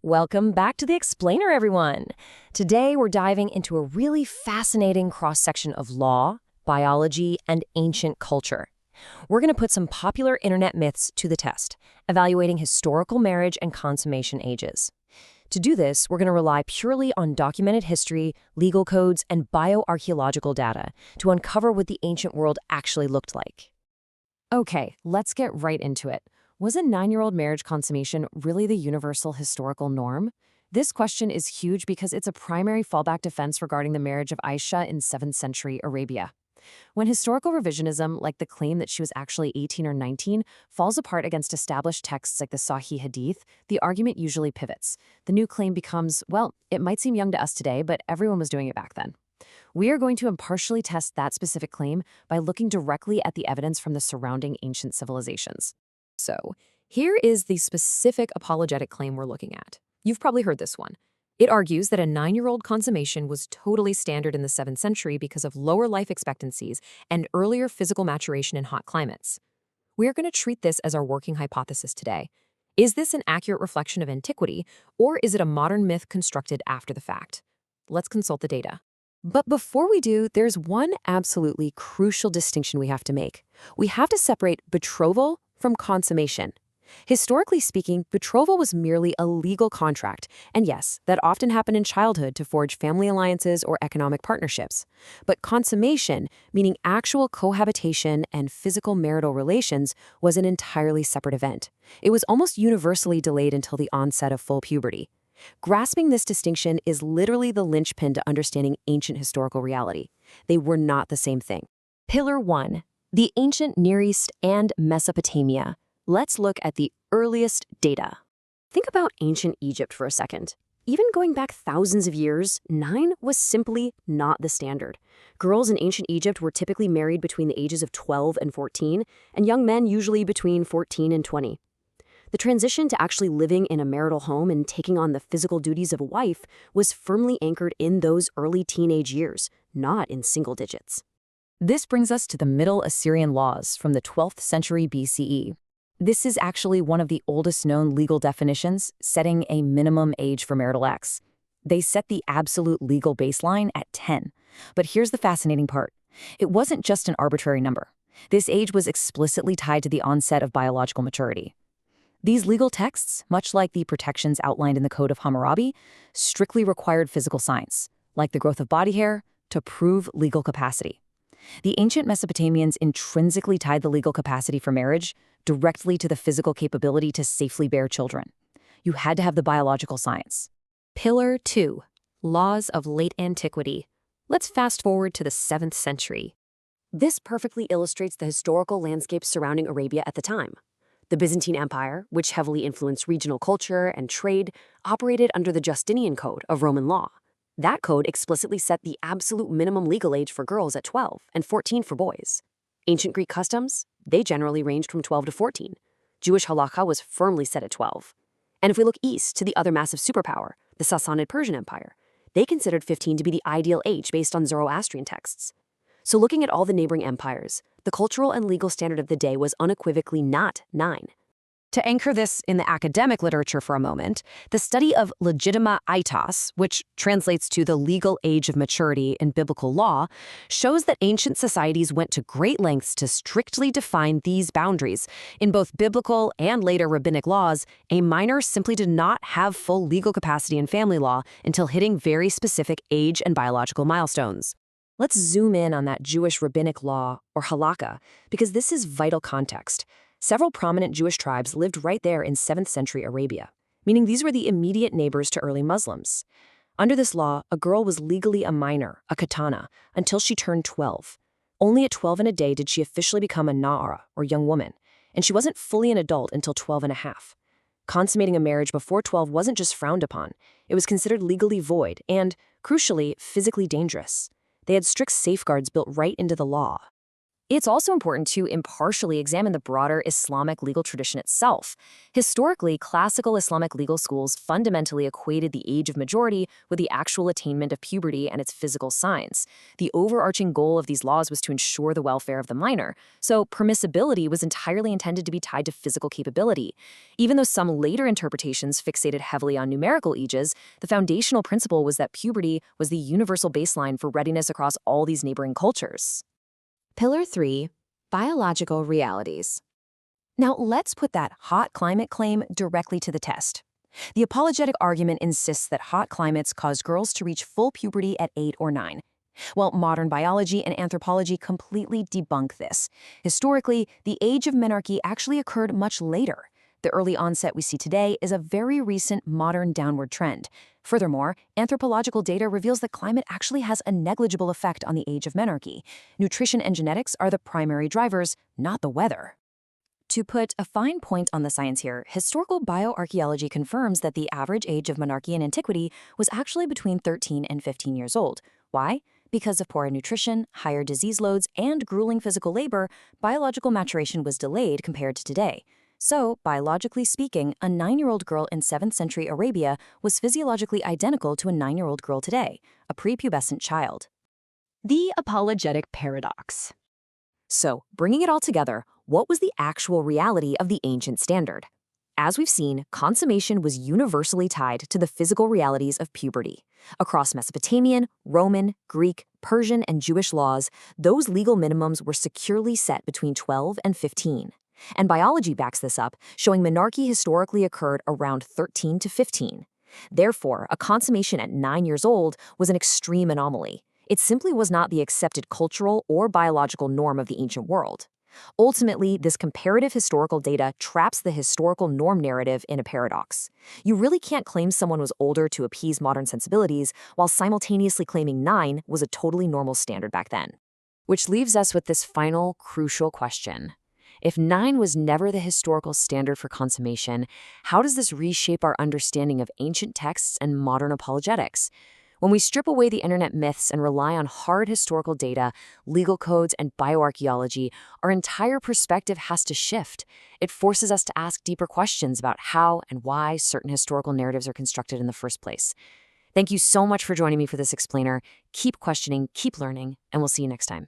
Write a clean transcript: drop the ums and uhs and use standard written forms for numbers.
Welcome back to The Explainer, everyone. Today, we're diving into a really fascinating cross-section of law, biology, and ancient culture. We're going to put some popular internet myths to the test, evaluating historical marriage and consummation ages. To do this, we're going to rely purely on documented history, legal codes, and bioarchaeological data to uncover what the ancient world actually looked like. Okay, let's get right into it. Was a 9-year-old marriage consummation really the universal historical norm? This question is huge because it's a primary fallback defense regarding the marriage of Aisha in 7th century Arabia. When historical revisionism, like the claim that she was actually 18 or 19, falls apart against established texts like the Sahih hadith, the argument usually pivots. The new claim becomes, well, it might seem young to us today, but everyone was doing it back then. We are going to impartially test that specific claim by looking directly at the evidence from the surrounding ancient civilizations. So, here is the specific apologetic claim we're looking at. You've probably heard this one. It argues that a 9-year-old consummation was totally standard in the 7th century because of lower life expectancies and earlier physical maturation in hot climates. We're going to treat this as our working hypothesis today. Is this an accurate reflection of antiquity, or is it a modern myth constructed after the fact? Let's consult the data. But before we do, there's one absolutely crucial distinction we have to make. We have to separate betrothal from consummation. Historically speaking, betrothal was merely a legal contract, and yes, that often happened in childhood to forge family alliances or economic partnerships. But consummation, meaning actual cohabitation and physical marital relations, was an entirely separate event. It was almost universally delayed until the onset of full puberty. Grasping this distinction is literally the linchpin to understanding ancient historical reality. They were not the same thing. Pillar 1. The ancient Near East and Mesopotamia. Let's look at the earliest data. Think about ancient Egypt for a second. Even going back thousands of years, 9 was simply not the standard. Girls in ancient Egypt were typically married between the ages of 12 and 14, and young men usually between 14 and 20. The transition to actually living in a marital home and taking on the physical duties of a wife was firmly anchored in those early teenage years, not in single digits. This brings us to the Middle Assyrian laws from the 12th century BCE. This is actually one of the oldest known legal definitions, setting a minimum age for marital acts. They set the absolute legal baseline at 10. But here's the fascinating part. It wasn't just an arbitrary number. This age was explicitly tied to the onset of biological maturity. These legal texts, much like the protections outlined in the Code of Hammurabi, strictly required physical signs, like the growth of body hair, to prove legal capacity. The ancient Mesopotamians intrinsically tied the legal capacity for marriage directly to the physical capability to safely bear children. You had to have the biological science. Pillar 2. Laws of late antiquity. Let's fast forward to the 7th century. This perfectly illustrates the historical landscape surrounding Arabia at the time. The Byzantine Empire, which heavily influenced regional culture and trade, operated under the Justinian Code of Roman law. That code explicitly set the absolute minimum legal age for girls at 12 and 14 for boys. Ancient Greek customs, they generally ranged from 12 to 14. Jewish halakha was firmly set at 12. And if we look east to the other massive superpower, the Sassanid Persian Empire, they considered 15 to be the ideal age based on Zoroastrian texts. So looking at all the neighboring empires, the cultural and legal standard of the day was unequivocally not 9. To anchor this in the academic literature for a moment, the study of legitima aetas, which translates to the legal age of maturity in biblical law, shows that ancient societies went to great lengths to strictly define these boundaries. In both biblical and later rabbinic laws, a minor simply did not have full legal capacity in family law until hitting very specific age and biological milestones. Let's zoom in on that Jewish rabbinic law, or halakha, because this is vital context. Several prominent Jewish tribes lived right there in 7th century Arabia, meaning these were the immediate neighbors to early Muslims. Under this law, a girl was legally a minor, a katana, until she turned 12. Only at 12 and a day did she officially become a na'ara, or young woman, and she wasn't fully an adult until 12 and a half. Consummating a marriage before 12 wasn't just frowned upon, it was considered legally void and, crucially, physically dangerous. They had strict safeguards built right into the law. It's also important to impartially examine the broader Islamic legal tradition itself. Historically, classical Islamic legal schools fundamentally equated the age of majority with the actual attainment of puberty and its physical signs. The overarching goal of these laws was to ensure the welfare of the minor, so permissibility was entirely intended to be tied to physical capability. Even though some later interpretations fixated heavily on numerical ages, the foundational principle was that puberty was the universal baseline for readiness across all these neighboring cultures. Pillar 3, biological realities. Now, let's put that hot climate claim directly to the test. The apologetic argument insists that hot climates cause girls to reach full puberty at 8 or 9. Well, modern biology and anthropology completely debunk this. Historically, the age of menarche actually occurred much later. The early onset we see today is a very recent modern downward trend. Furthermore, anthropological data reveals that climate actually has a negligible effect on the age of menarche. Nutrition and genetics are the primary drivers, not the weather. To put a fine point on the science here, historical bioarchaeology confirms that the average age of menarche in antiquity was actually between 13 and 15 years old. Why? Because of poorer nutrition, higher disease loads, and grueling physical labor, biological maturation was delayed compared to today. So, biologically speaking, a 9-year-old girl in 7th century Arabia was physiologically identical to a 9-year-old girl today, a prepubescent child. The apologetic paradox. So, bringing it all together, what was the actual reality of the ancient standard? As we've seen, consummation was universally tied to the physical realities of puberty. Across Mesopotamian, Roman, Greek, Persian, and Jewish laws, those legal minimums were securely set between 12 and 15. And biology backs this up, showing menarche historically occurred around 13 to 15. Therefore, a consummation at 9 years old was an extreme anomaly. It simply was not the accepted cultural or biological norm of the ancient world. Ultimately, this comparative historical data traps the historical norm narrative in a paradox. You really can't claim someone was older to appease modern sensibilities while simultaneously claiming 9 was a totally normal standard back then. Which leaves us with this final, crucial question. If 9 was never the historical standard for consummation, how does this reshape our understanding of ancient texts and modern apologetics? When we strip away the internet myths and rely on hard historical data, legal codes, and bioarchaeology, our entire perspective has to shift. It forces us to ask deeper questions about how and why certain historical narratives are constructed in the first place. Thank you so much for joining me for this explainer. Keep questioning, keep learning, and we'll see you next time.